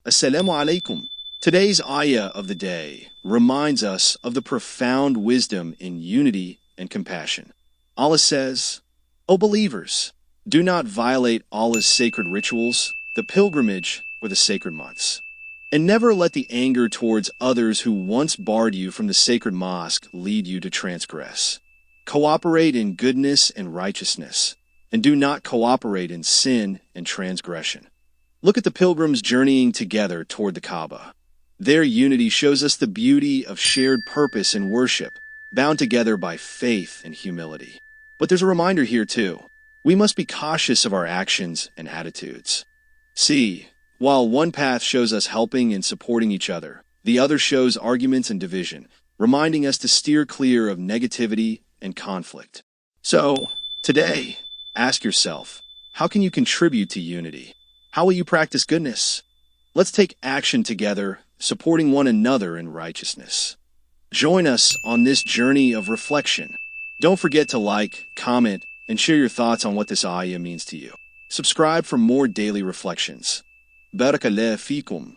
Assalamu alaikum. Today's ayah of the day reminds us of the profound wisdom in unity and compassion. Allah says, O believers, do not violate Allah's sacred rituals, the pilgrimage, or the sacred months. And never let the anger towards others who once barred you from the sacred mosque lead you to transgress. Cooperate in goodness and righteousness, and do not cooperate in sin and transgression. Look at the pilgrims journeying together toward the Kaaba. Their unity shows us the beauty of shared purpose and worship, bound together by faith and humility. But there's a reminder here too. We must be cautious of our actions and attitudes. See, while one path shows us helping and supporting each other, the other shows arguments and division, reminding us to steer clear of negativity and conflict. So, today, ask yourself, how can you contribute to unity? How will you practice goodness? Let's take action together, supporting one another in righteousness. Join us on this journey of reflection. Don't forget to like, comment, and share your thoughts on what this ayah means to you. Subscribe for more daily reflections. Barakallah feekum.